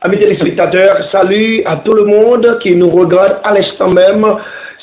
Amis téléspectateurs, salut à tout le monde qui nous regarde à l'instant même.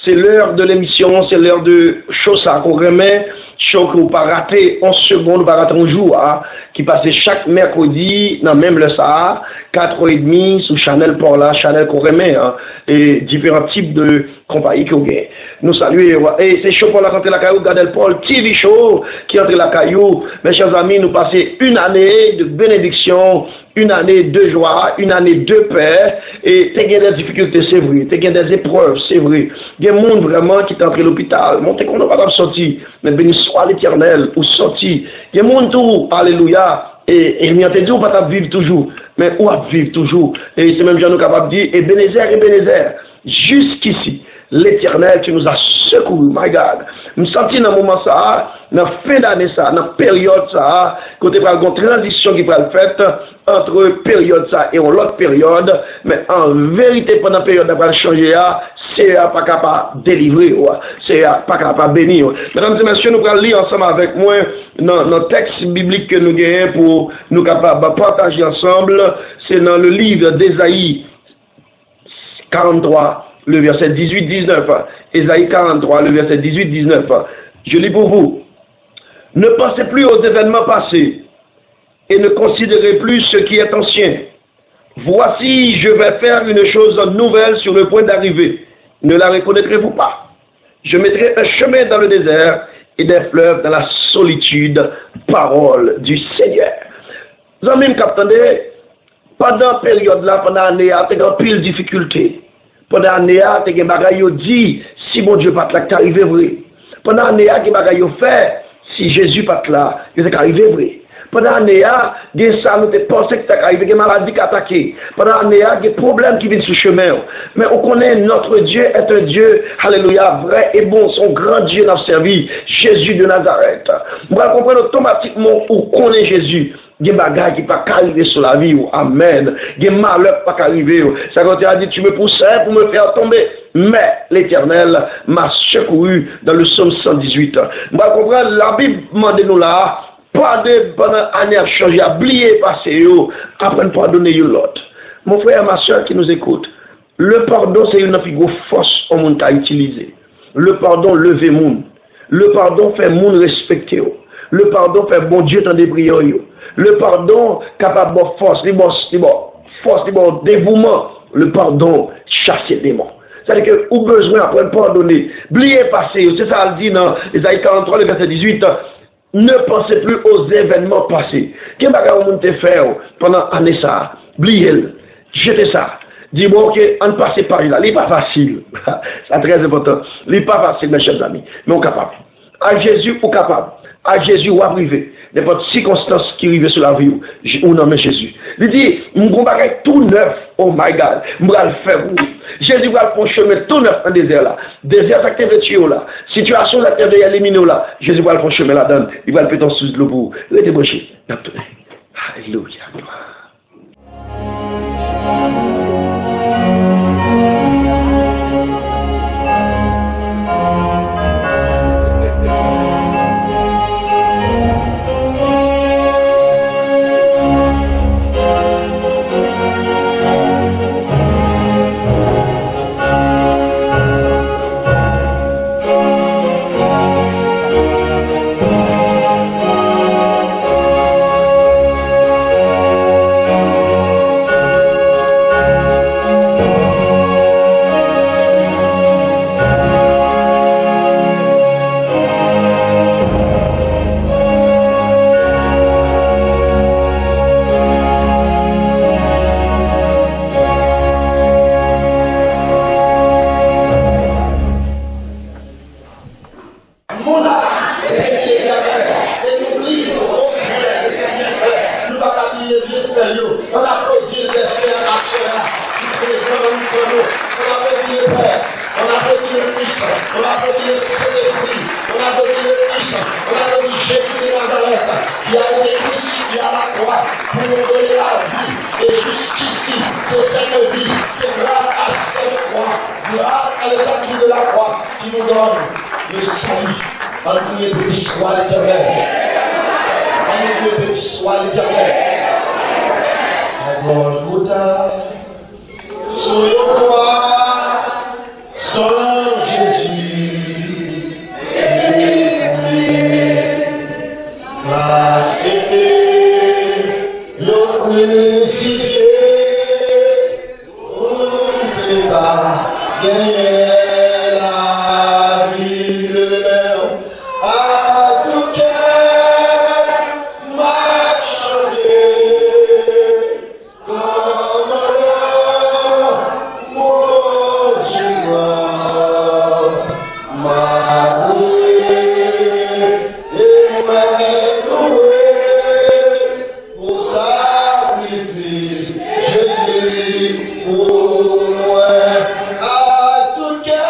C'est l'heure de l'émission, c'est l'heure de chose à qu'on remet, chose qu'on pas rater en seconde, pas rater un jour, hein, qui passe chaque mercredi, dans même le Sahara, 4h30 sous Chanel pour la Chanel qu'on remet, hein, et différents types de compagnies qu'on gagne. Nous saluons, et c'est chaud pour la santé la caillou, Gadel Paul, TV Show, qui entre la caillou. Mes chers amis, nous passons une année de bénédiction, une année de joie, une année de paix, et t'as des difficultés, c'est vrai, t'as des épreuves, c'est vrai. Il y a des gens vraiment qui sont entrés à l'hôpital, montrez qu'on n'a pas sorti, mais béni soit l'Éternel, ou sorti. Il y a des gens tout, alléluia, et il y a des gens qui ne vivre toujours, mais où vivre toujours. Et c'est même Jean nous capable de dire, Ebenezer, jusqu'ici, l'Éternel qui nous a secouru, my God. Je me sens dans le moment ça, dans la fin d'année ça, dans la période ça, quand il y a une transition qui va être faite entre période ça et l'autre période, mais en vérité, pendant la période, on va changer, c'est pas capable de délivrer, c'est pas capable de bénir. Mesdames et messieurs, nous allons lire ensemble avec moi dans le texte biblique que nous gagnons pour nous capables de partager ensemble. C'est dans le livre d'Ésaïe 43. Le verset 18-19, Ésaïe 43, le verset 18-19. Je lis pour vous. Ne pensez plus aux événements passés et ne considérez plus ce qui est ancien. Voici, je vais faire une chose nouvelle sur le point d'arriver. Ne la reconnaîtrez-vous pas? Je mettrai un chemin dans le désert et des fleuves dans la solitude. Parole du Seigneur. Vous avez même qu'attendez, pendant la période là, pendant l'année, il y a une pile de difficultés. Pendant l'année, il y a des choses dit, si mon Dieu pas là, c'est arrivé vrai. Pendant l'année, il y a des choses fait, si Jésus pas là, c'est arrivé vrai. Pendant l'année, il y a des ça, nous pensons que c'est arrivé, des maladies qui attaquent. Pendant l'année, il y a des problèmes qui viennent sur le chemin. Mais on connaît notre Dieu est un Dieu, alléluia, vrai et bon, son grand Dieu n'a servi, Jésus de Nazareth. On va comprendre automatiquement où connaît Jésus. Il y a des bagages qui ne peuvent pas arriver sur la vie. Amen. Il y a des malheurs qui ne peuvent pas arriver. Ça quand il a dit, tu me poussais pour me faire tomber. Mais l'Éternel m'a secouru dans le psaume 118. On va comprendre, la Bible demande nous là, pas de bonne année à changer, à oublier passer, après pardonner l'autre. Mon frère et ma soeur qui nous écoutent, le pardon c'est une plus grosse force au monde à utiliser. Le pardon leve moun. Le pardon fait moun respecter. Le pardon fait bon Dieu dans des prières. Le pardon capable de force, force, dévouement. Le pardon chasse les démons. C'est-à-dire que vous avez besoin après de pardonner. Oubliez passé, c'est ça le dit dans Ésaïe 43, le verset 18. Ne pensez plus aux événements passés. Qu'est-ce que vous avez fait pendant l'année ça? Oubliez-le. Jetez ça. Dis-moi qu'on ne passe pas là. Ce n'est pas facile. C'est très important. Ce n'est pas facile, mes chers amis. Mais on est capable. À Jésus, on est capable. À Jésus, ou à privé. N'importe circonstance qui arrive sur la vie, ou non, mais Jésus. Il dit, je vais tout neuf, oh my God, je vais le faire. Jésus va faire un chemin tout neuf dans le désert là. Désert, ça t'est là. Situation, ça t'est éliminé là. Jésus va faire un chemin là-dedans. Il va le péter sous le bout. Il est débauché. Alléluia. Golgotha, Sous le roi, sans Jésus, accepter le crucifié, pour ne pas gagner la vie, le meilleur à tout cœur m'a chanté comme mon Dieu m'a loué et m'a loué pour sacrifice. Jésus pour moi à tout cœur.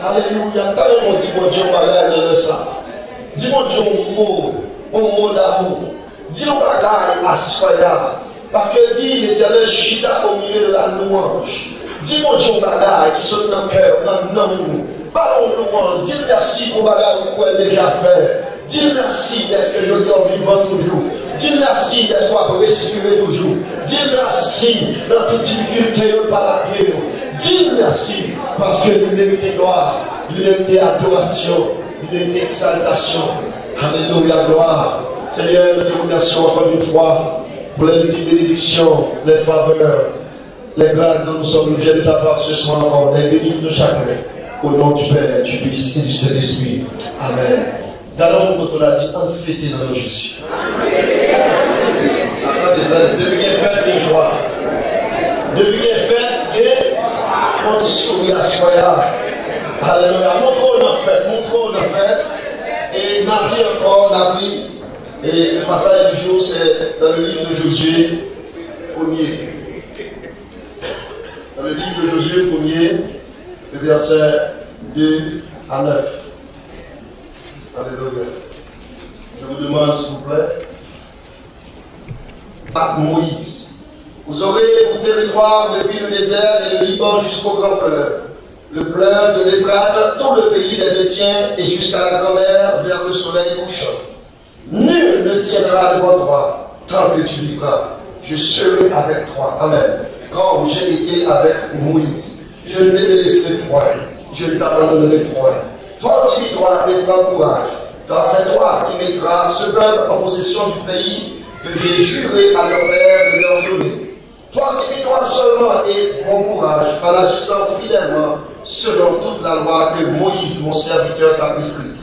Alléluia, quand on dit mon Dieu malade de ça, dis mon Dieu un mot d'amour, dis mon bagaille à soya, parce que dit l'éternel chita au milieu de la louange, dis mon Dieu bagaille qui saute dans le cœur, dans l'amour, parlons louange, dis merci pour bagaille pour elle déjà fait, dis merci d'être que je dors vivant toujours, dis merci d'être pour respirer toujours, dis merci dans toute difficulté par la guerre. Dis merci parce que il mérite gloire, il mérite adoration, il mérite exaltation. Alléluia, gloire. Seigneur, nous te remercions encore une fois pour les petites bénédictions, les faveurs, les grâces dont nous sommes obligés de ta part ce soir encore. Les bénis de chacun. Au nom du Père, du Fils et du Saint-Esprit. Amen. Gardons quand on a dit enfanté dans nos Jésus. Attendez, devenez fête et joie. Devenez fête et on te sourit à soya. Alléluia. Montrons la fête. Et n'oublie encore, n'oublie. Et le passage du jour, c'est dans le livre de Josué 1er. Dans le livre de Josué 1er, le verset 2 à 9. Alléluia. Je vous demande, s'il vous plaît. À Moïse. Vous aurez pour territoire depuis le désert et le Liban jusqu'au grand fleuve, le fleuve de l'Euphrate, tout le pays des Étiens et jusqu'à la grand-mer vers le soleil couchant. Nul ne tiendra devant toi tant que tu vivras. Je serai avec toi. Amen. Comme j'ai été avec Moïse, je ne te laisserai point, je ne t'abandonnerai point. Fortifie-toi et prends courage, car c'est toi qui mettras ce peuple en possession du pays que j'ai juré à leur père de leur donner. Fortifie-toi seulement et prends courage en agissant fidèlement selon toute la loi que Moïse, mon serviteur, t'a prescrite.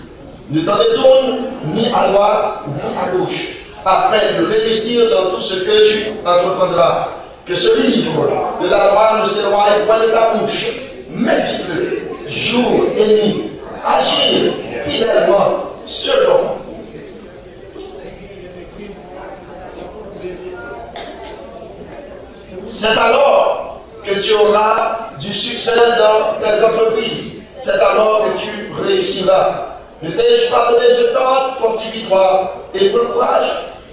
Ne t'en détourne ni à droite ni à gauche, afin de réussir dans tout ce que tu entreprendras. Que ce livre de la loi ne s'éloigne pas de ta bouche. Médite-le jour et nuit. Agis fidèlement selon. C'est alors que tu auras du succès dans tes entreprises. C'est alors que tu réussiras. Ne t'ai-je pas donné ce temps? Fortifie-toi et prends courage.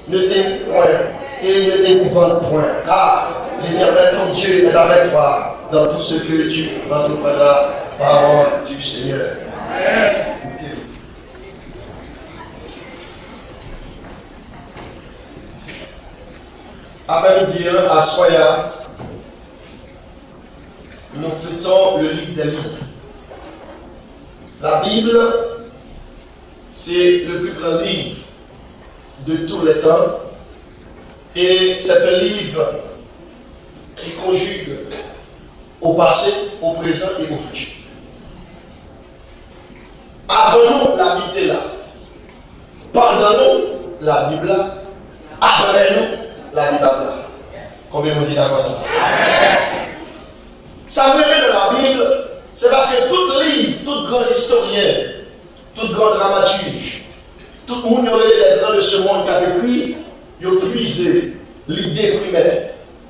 Ne t'aie point et ne t'épouvante point. Car l'Éternel ton Dieu est avec toi dans tout ce que tu entreprendras. Parole du Seigneur. Amen. Après-midi, à Soya, nous fêtons le livre des livres. La Bible, c'est le plus grand livre de tous les temps. Et c'est un livre qui conjugue au passé, au présent et au futur. Avant nous, la Bible est là. Pendant nous, la Bible là. Après nous, la Bible là. Combien vous dites d'accord ça? Ça me met de la Bible, c'est parce que tout livre, tout grand historien, tout grand dramaturge, tout le monde qui aurait les grands de ce monde qui a écrit, ils ont puisé l'idée primaire,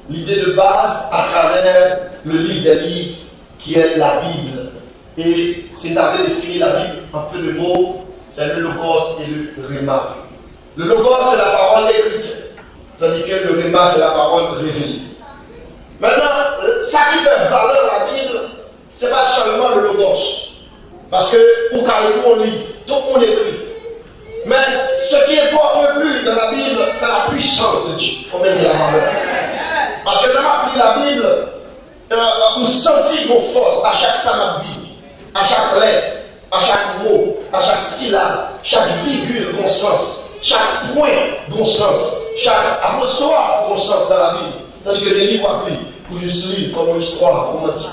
l'idée de base à travers le livre des livres qui est la Bible. Et c'est d'avoir défini la Bible en peu de mots, c'est le logos et le rhéma. Le logos, c'est la parole écrite, tandis que le rhéma, c'est la parole révélée. Maintenant, ça qui fait valeur à la Bible, ce n'est pas seulement le logos. Parce que pour calculer, on lit, tout le monde écrit. Mais ce qui importe le plus dans la Bible, c'est la puissance de Dieu. Combien de la valeur? Parce que quand on lit la Bible, on sentit nos forces à chaque samedi, à chaque lettre, à chaque mot, à chaque syllabe, chaque virgule, bon sens, chaque point, bon sens, chaque apostrophe, bon sens dans la Bible. Tandis que les livres appris pour juste lire comme une histoire romantique.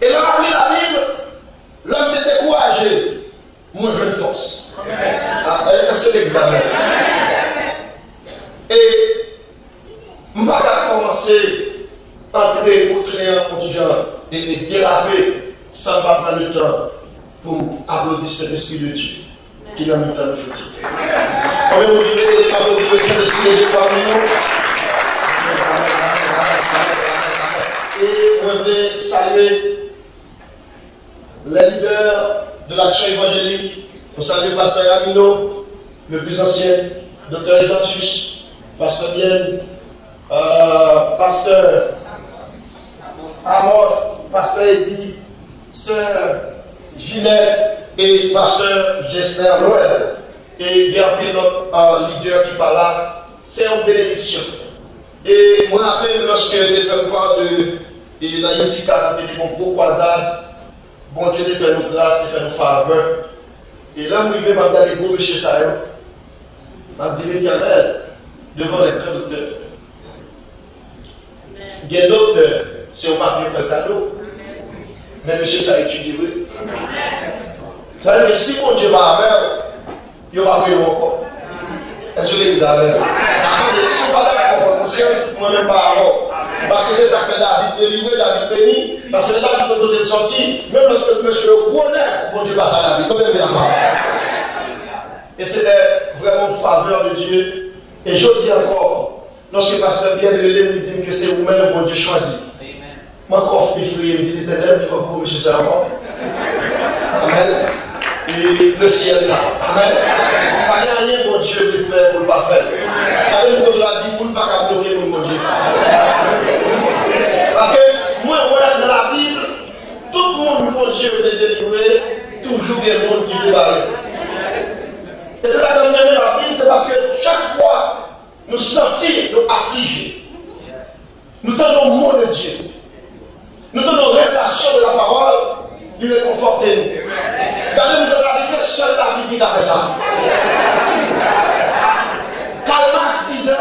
Et là, on lit la Bible, l'homme est découragé, moi je une force. Est-ce que l'examen? Et je ne vais pas commencer à entrer au train quotidien et déraper sans pas prendre le temps pour applaudir cet esprit de Dieu qui l'a mis dans le jeudi. On va vous dire applaudir cet esprit de Dieu parmi nous. Et on va saluer les leaders de l'action évangélique. On salue le pasteur Amino, le plus ancien, Dr. Esantus, pasteur Bien, pasteur Amos, pasteur Eddy, sœur Ginette et pasteur Gessner Noël. Et il y a un autre leader qui parle là. C'est une bénédiction. Et moi, après, lorsque j'ai fait part de la Yétika, qui était mon gros croisade, bon Dieu a fait nous grâce, il fait nous faveur. Et là, où il veut m'amener les gros monsieur Sayo, m'a dit, l'Éternel, devant les grands docteurs. Il y a un docteur, si on m'a fait le cadeau, mais monsieur ça étudie, oui. Ça veut dire que si mon Dieu m'a amené, il va payer mon corps. Est-ce que les avez? Si on parle de la conscience, moi-même pas avant. Parce que c'est ça que David délivré, David béni. Parce que David a donné de sortie, même lorsque le monsieur connaît, mon Dieu passe à David. Combien de la Et c'était vraiment une faveur de Dieu. Et je dis encore, lorsque le pasteur Bien me dit que c'est vous-même, mon Dieu choisi. Moi, quand je suis me dit l'éternel, je vais monsieur Salomon. Amen. Et le ciel là. Amen. Il n'y a rien, mon Dieu, de faire pour ne pas faire. Il y a une chose là, dit, pour ne pas bloquer mon Dieu. Parce que moi, dans la Bible, tout le monde, mon Dieu, est délivré, toujours il y a un monde qui est barré. Et c'est ça que nous aimons dans la Bible, c'est parce que chaque fois, nous sentons, nous affligés. Nous tenons le mot de Dieu. Nous tenons la révélation de la parole, lui réconforter nous. Regardez-nous dans la Bible, c'est seul la Bible qui a fait ça. Karl Marx disait,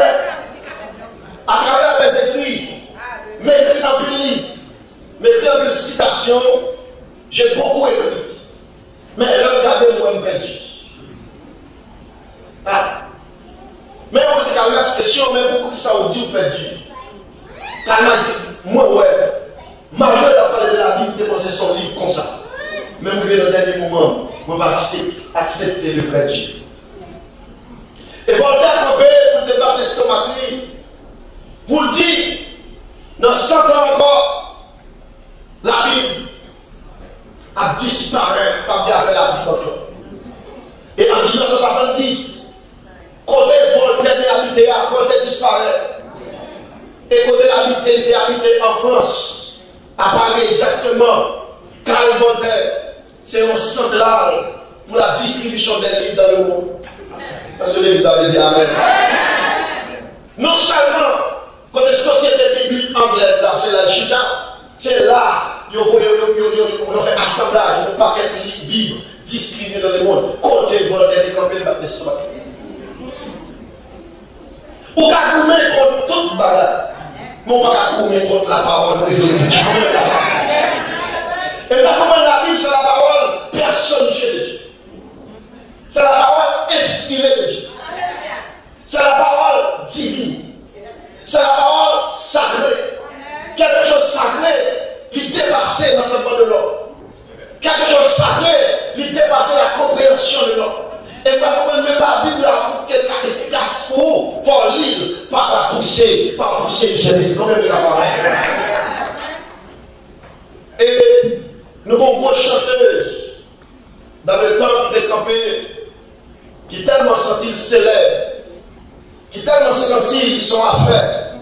à travers mes écrits, mes écrits dans le livre, mes écrits dans une citation, j'ai beaucoup écrit. Mais là, regardez-moi, je me perdu. Mais on sait Karl Marx question, mais pourquoi ça on dit perdu? Karl Marx dit, moi, ouais, malgré la parole de la Bible, tu pensé son livre comme ça. Même dans le dernier moment, on va accepter le perdu. Et Voltaire campé pour te battre l'estomac, pour dire, dans 100 ans encore, la Bible a disparu par bien fait la Bible encore. Et en 1970, côté Voltaire était habité, Voltaire disparaît. Et côté l'habité était habité en France, à Paris exactement, Karl Voltaire, c'est un central pour la distribution des livres dans le monde. Parce que vous avez dit Amen. Non seulement quand les sociétés bibliques anglaises, là, c'est la Chita, c'est là, on fait assemblage, un paquet de Bibles distribués dans le monde. Côté Voltaire et campé le baptême. Ou qu'à courir contre toute bagarre, mais on va courir contre la parole révélée. Et là, comment la Bible, c'est la parole personnifiée de Dieu. C'est la parole inspirée de Dieu. C'est la parole divine. C'est la parole sacrée. Quelque chose de sacré, il dépassait l'entendement de l'homme. Quelque chose de sacré, il dépassait la compréhension de l'homme. Et pas comment même la Bible pour qu'elle soit efficace pour lire, par la pousser, par pousser du Saint-Esprit. Combien de la parole. Et Nous avons une grosse chanteuse dans le temps qui est campé, qui est tellement senti célèbre, qui est tellement senti son affaire,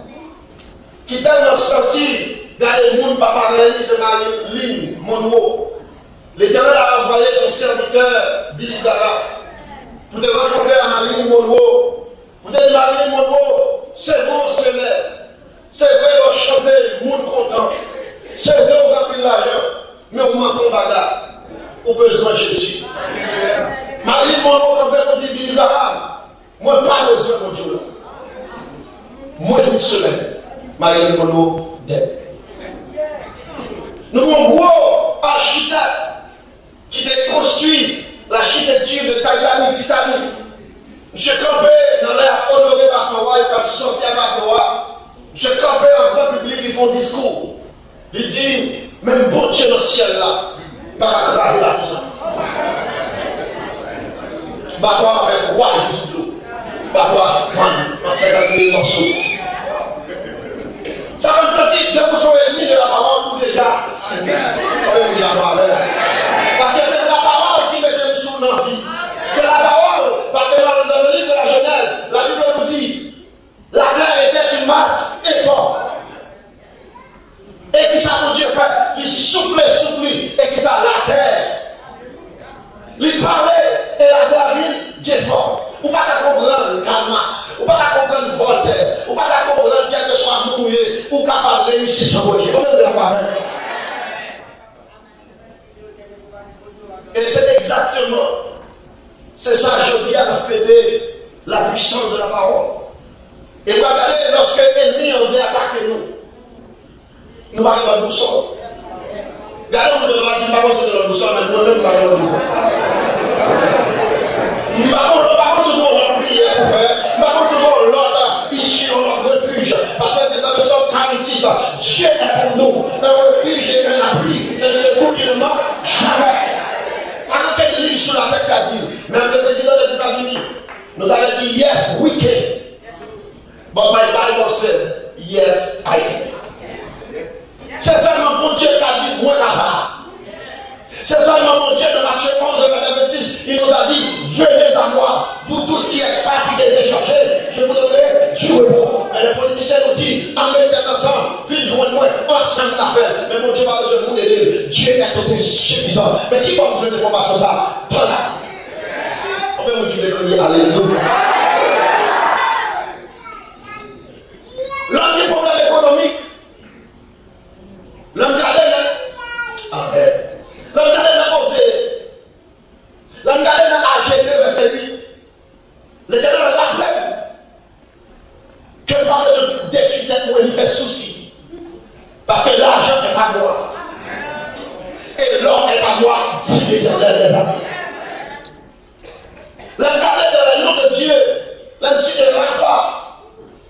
qui est tellement senti regardez le monde pas pareil, c'est Marilyn Monroe. L'Éternel a envoyé son serviteur Billy Graham pour te rencontrer à Marilyn Monroe. Pour te dire Marilyn Monroe, c'est beau, c'est laid. C'est vrai, on chante, le monde content. C'est vrai, on a pris l'argent, mais on manque en bagarre. Au besoin de Jésus. Marilyn Monroe, quand elle dit Billy Graham, moi, pas besoin de mon Dieu. Moi, toute semaine, Marilyn Monroe, dead. Nous avons un gros architecte qui a construit l'architecture de Titanic. Monsieur Campé, dans l'air honoré Batoa, il va sortir à Batoa. Monsieur Campé, en grand public, ils font discours. Il dit, même bon Dieu dans le ciel là, pas graver là comme ça. Batoa avec roi de l'eau. Batoa fan, en 50 000 morceaux. Ça va me sentir 2,5% de la parole pour des gars. Parce que c'est la parole qui met des sous dans la vie. C'est la parole. Parce que dans le livre de la Genèse, la Bible nous dit la terre était une masse énorme. Et qui ça pour Dieu fait? Il soufflait, et qui ça la terre. Il parlait et la terre vient fort. Ou pas comprendre Karl Marx, ou pas comprendre Voltaire, ou pas comprendre quel que soit mouillé, ou capable de réussir son Dieu. Et c'est exactement, c'est ça, je dis à fêter la puissance de la parole. Et regardez, lorsque l'ennemi vient attaquer nous, nous parlons de la boussole. Regardez, on ne doit pas dire, pas de la boussole, mais nous-mêmes, nous parlons de la boussole. Dieu est pour nous un refuge et un abri, un secours qui ne manque jamais. Pendant qu'elle lit sur la tête qu'a dit, même le président des États-Unis nous avait dit yes, we can. But my Bible said yes, I can. C'est seulement mon Dieu qui a dit moi là-bas. C'est seulement mon Dieu de Matthieu 11, verset 26, il nous a dit venez à moi, vous tous qui êtes fatigués et chargés, je vous donnerai du repos. Et le politicien nous dit amenez ensemble, puis joignez-moi ensemble l'affaire. Mais mon Dieu va besoin de vous aider. Dieu est tout suffisant. Mais qui va vous donner l'information ça? Dans la vie. On peut vous dire de crier alléluia. L'homme qui problème économique, l'homme qui a l'homme qui a osé, l'homme qui a AG2 verset 8, l'Éternel rappelle que par besoin d'étudier, il fait souci. Parce que l'argent est à moi. Et l'or est à moi, dit l'Éternel des amis. L'homme qui a dans le nom de Dieu, l'homme qui est Rapha,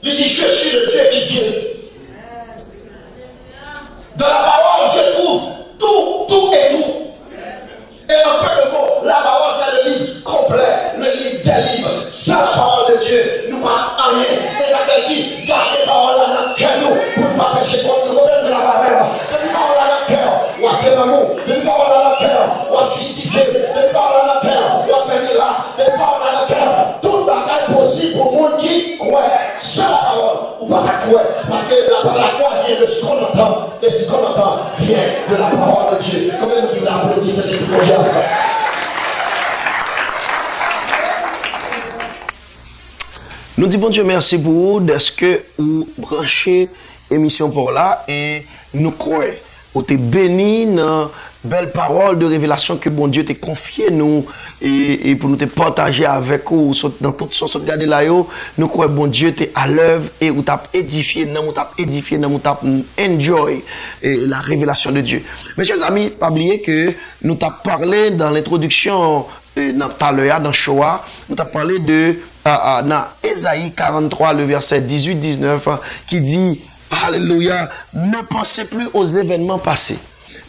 il dit je suis le Dieu qui guérit. Dans la parole, je trouve tout et tout. Et en peu de mots, la parole c'est le livre complet, le livre des livres. Sans la parole de Dieu, nous pas en rien. Et ça veut dire, gardez la parole dans notre cœur, nous, pour ne pas pécher contre le problème de la parole. Donnez parole dans notre cœur, ou à faire l'amour. Donnez parole dans notre cœur, ou à justifier. Donnez parole dans notre cœur, ou à faire là. Donnez parole dans notre cœur. Tout bagage possible pour le monde qui croit. Sans la parole, ou pas la croire. Parce que la foi vient de ce qu'on entend. Et ce qu'on entend vient de la parole de Dieu. Comment nous dit l'applaudit cet esprit de Dieu? Nous disons bon Dieu merci pour vous de ce que vous branchez l'émission pour là et nous croyons. Vous êtes bénis dans belle parole de révélation que bon Dieu t'a confié nous et pour nous te partager avec vous dans toute sorte de garder là nous croyons bon Dieu t'es à l'œuvre et vous t'a édifié nous t'a enjoy la révélation de Dieu. Mes chers amis, pas oublier que nous t'a parlé dans l'introduction dans Shoah, nous t'a parlé de dans Ésaïe 43 le verset 18-19 qui dit alléluia, ne pensez plus aux événements passés.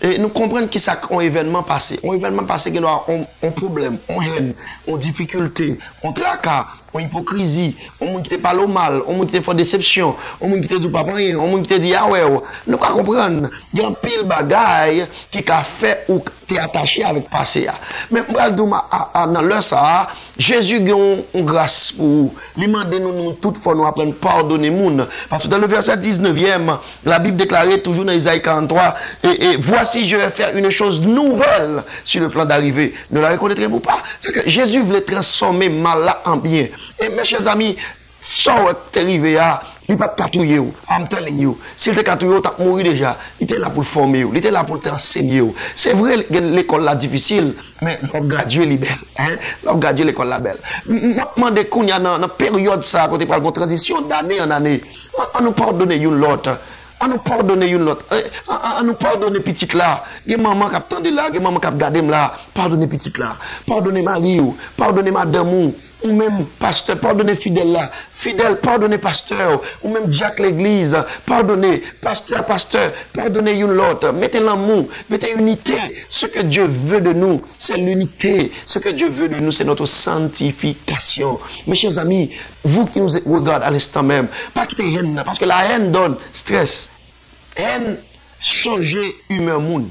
Et nous comprenons que ça un événement passé. Un événement passé qui a un problème, on haine, on difficulté, on tracas, en hypocrisie, on monde qui te parle au mal, on monde qui te fait déception, on monde qui te dit pas rien, on monde qui te dit ah ouais, nous pas comprendre. Il y a un pile bagaille qui a fait ou t'es attaché avec passé. Mais dans l'heure ça, Jésus a une grâce pour vous. Il demande nous toutefois nous apprendre pardonner moun. Parce que dans le verset 19e, la Bible déclarait toujours dans Isaïe 43, et voici je vais faire une chose nouvelle sur le plan d'arrivée. Ne la reconnaîtrez-vous pas? C'est que Jésus voulait transformer mal là en bien. Et mes chers amis, sans être arrivé à, il n'a pas catouillé. I'm telling you. S'il était catouillé, il était mort déjà. Il était là pour le former, il était là pour t'enseigner. C'est vrai que l'école là difficile, mais l'homme gradué est belle. Hein? L'homme gradué l'école là belle. Maintenant, il y a dans la période ça, quand on parle de transition d'année en année, on nous pardonne une l'autre. On nous pardonne une l'autre. On nous pardonne petite là. Il y a maman qui a attendu là, il y a maman qui a gardé là. Pardonnez petite là. Pardonnez Marie, pardonnez madame, ou même pasteur, pardonnez fidèle là. Fidèle, pardonnez pasteur, ou même Jack l'église, pardonnez pasteur, pardonnez une l'autre. Mettez l'amour, mettez unité. Ce que Dieu veut de nous, c'est l'unité. Ce que Dieu veut de nous, c'est notre sanctification. Mes chers amis, vous qui nous regardez à l'instant même, pas quitter haine, parce que la haine donne stress. Haine change humeur moun.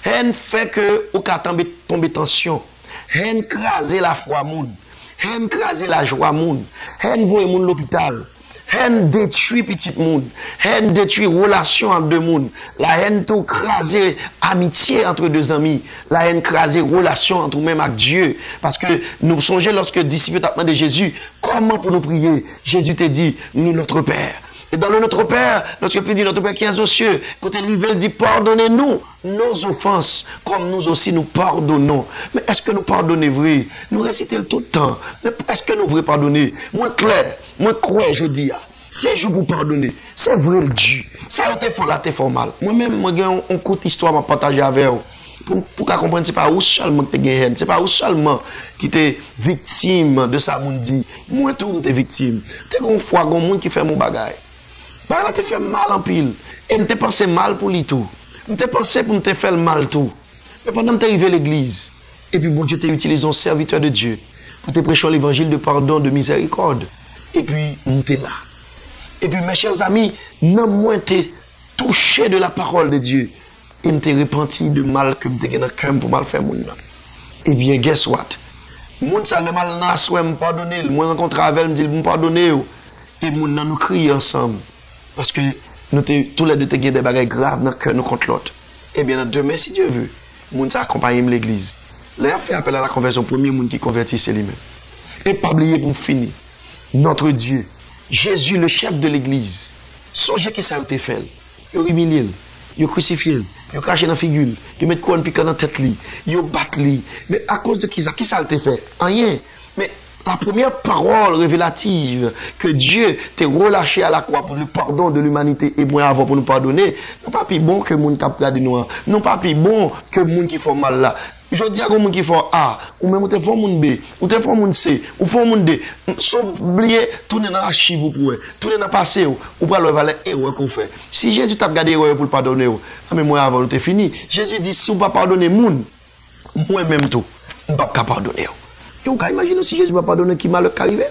Haine fait que au cas tomber tension. Haine craser la foi moun. Haine craser la joie moun. Haine voyer moun l'hôpital. Haine détruit petit monde. Haine détruit relation entre deux mondes. La haine tout craser amitié entre deux amis. La haine craser relation entre nous-mêmes avec Dieu. Parce que nous songeons lorsque les disciples t'ont demandé Jésus, comment pour nous prier? Jésus te dit, nous notre Père. Et dans le Notre Père, lorsque tu dis notre Père qui est aux cieux, quand il dit pardonnez-nous nos offenses, comme nous aussi nous pardonnons. Mais est-ce que nous pardonnons vrai? Nous récitons tout le temps. Mais est-ce que nous voulons pardonner? Moi clair, moi crois, je dis, c'est jour pour pardonner. C'est vrai le Dieu. Ça a été fort là, t'es fort mal. Moi-même, moi, j'ai une courte histoire à partager avec vous. Pour qu'à comprendre, c'est pas où seulement que tu es haine, c'est pas où seulement qui t'es victime de ça, mon dit. Moi, tout, t'es victime. T'es une fois, un monde qui fait mon bagage. Bah là, tu fais mal en pile. Et tu pensé mal pour lui tout. Tu pensé pour te faire mal tout. Mais pendant que tu es arrivé à l'église, et puis bon Dieu t'a utilisé un serviteur de Dieu pour te prêcher l'évangile de pardon, de miséricorde. Et puis, on est là. Et puis, mes chers amis, non moins t'es touché de la parole de Dieu. Et m'te repenti de mal que m'te dans le cœur pour mal faire mon nom. Et bien, guess what? Moun ça le mal n'a souhait me pardonner. Moi, rencontre avec elle, me dit me pardonner. Et moun nan nous crier ensemble. Parce que nous tous les deux te des bagages graves dans le cœur nous contre l'autre. Eh bien, demain, si Dieu veut, moun ça accompagne l'église. Là, fait appel à la conversion, premier moun qui convertit, c'est lui-même. Et pas oublier pour finir. Notre Dieu, Jésus, le chef de l'église, songez que ça a été fait. Il a humilié, il a crucifié, il a craché dans la figure, il a mis couronne piquant dans la tête, il a battu. Mais à cause de qui ça a été fait? Rien. Mais la première parole révélative que Dieu t'a relâché à la croix pour le pardon de l'humanité et moi avant pour nous pardonner, non pas plus bon que moun qui a regardé nous, non pas plus bon que moun qui font mal là. Je dis à moun qui font A, ou même ou te font moun B, ou te font moun C, ou font moun D. Sans oublier, tourner dans l'archive ou pour tourner dans le passé ou pour le valer erreur qu'on fait. Si Jésus t'a regardé erreur pour le pardonner, mais moi avant, nous fini. Jésus dit si on ne pas pardonner moun, moi-même tout, on ne peut pas pardonner. Et vous pouvez imaginer si Jésus ne va pas pardonner qui malheur arrivé.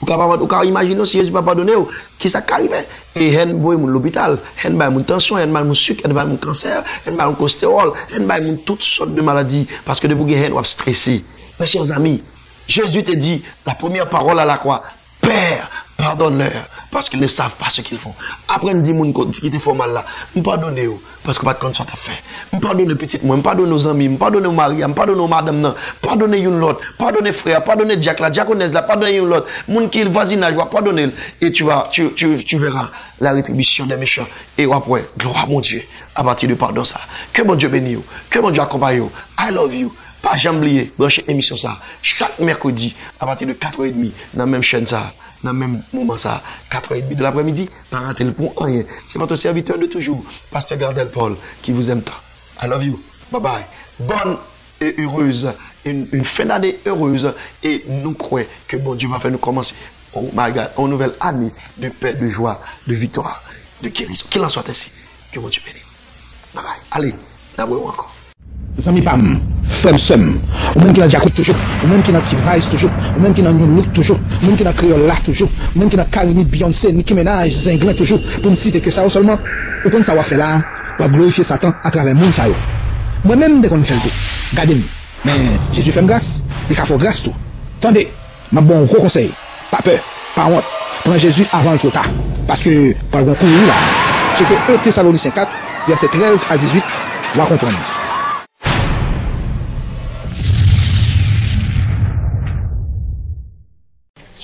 Vous pouvez imaginer si Jésus ne va pas pardonner qui ça arrivé. Et hen boy moun l'hôpital, hen bay moun tension, hen bay moun sucre, hen bay moun cancer, hen bay moun cholestérol, hen bay moun toutes sortes de maladies parce que de vous hen ou stressé. Mes chers amis, Jésus te dit la première parole à la croix, Père, pardonne-leur parce qu'ils ne savent pas ce qu'ils font. Après, on dit moun qui te font mal là, me pardonne parce que pas de compte ça t'a fait. Me pardonne petite moi, me pardonne nos amis, me pardonne aux maris, me pardonne aux madame non, pardonne une l'autre, pardonne frère, pardonne Jack la diaconesse là, pardonne une l'autre, moun qui le voisinage va pardonner et tu verras la rétribution des méchants et après gloire à mon Dieu à partir de pardon ça. Que mon Dieu bénisse vous, que mon Dieu accompagne vous. I love you. Pas jamais oublier, branchez émission ça chaque mercredi à partir de 4h30 dans la même chaîne ça. Dans le même moment, ça, 4h30 de l'après-midi, par rater le pont, rien. C'est votre serviteur de toujours, Pasteur Gardel Paul, qui vous aime tant. I love you. Bye bye. Bonne et heureuse, une fin d'année heureuse, et nous croyons que bon Dieu va faire nous commencer, oh my God, une nouvelle année de paix, de joie, de victoire, de guérison. Qu'il en soit ainsi. Que bon Dieu bénisse. Bye bye. Allez, d'abord encore. Zami pam, frère sem, ou même qui n'a Jacob toujours, ou même qui n'a T-Vice toujours, ou même qui n'a New Look toujours, ou même qui n'a Criolla toujours, ou même qui n'a Karimi, Beyoncé, Nicki Minaj, Zinglin toujours, pour me citer que ça seulement, ou qu'on ça va faire là, pour glorifier Satan à travers le monde ça yo. Moi-même, dès qu'on fait le tout, gardez-moi. Mais Jésus fait grâce, il a fait grâce tout. Attendez, ma bon gros conseil, pas peur, pas honte, prends Jésus avant le trop tard. Parce que, par le coup, là, c'est que 1 Thessaloniciens 4, verset 13 à 18, on va comprendre.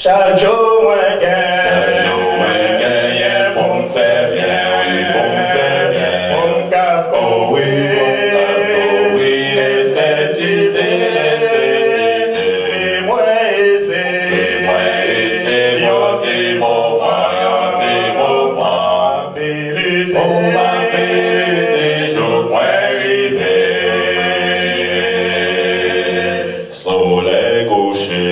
Chaque jour, ouais, yeah, pour me faire bien, oui, pour me faire bien, pour me capter, oui, nécessité, et moi, c'est, yon ti bon point, vérité, pour ma vérité, je crois arriver, soleil couché,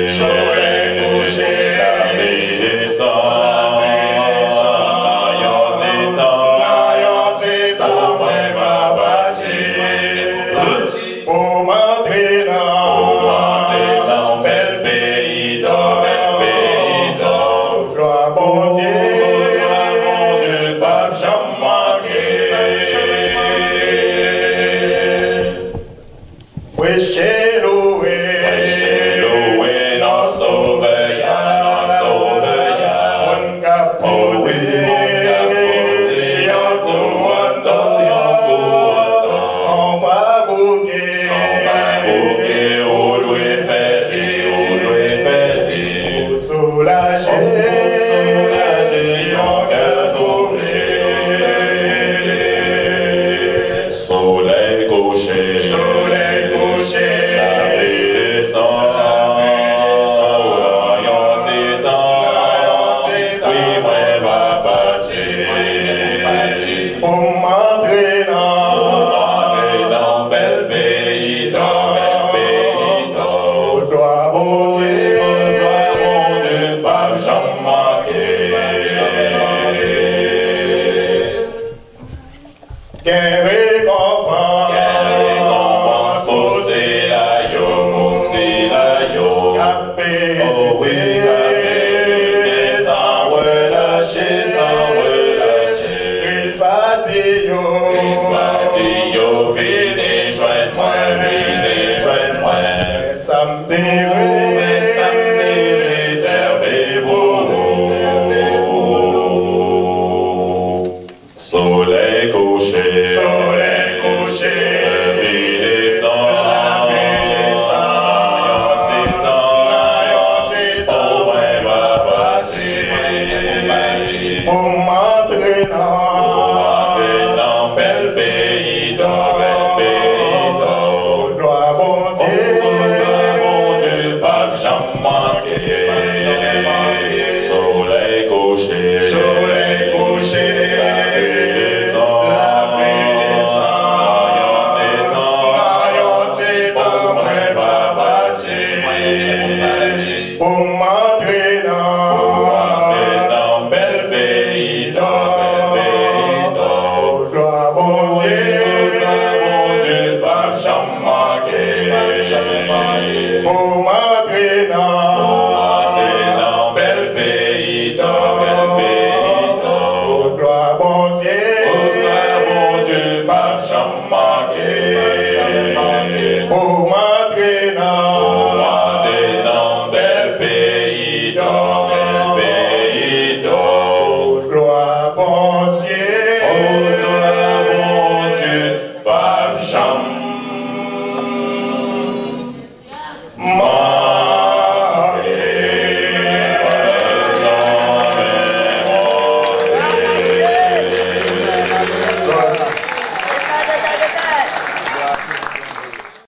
Ma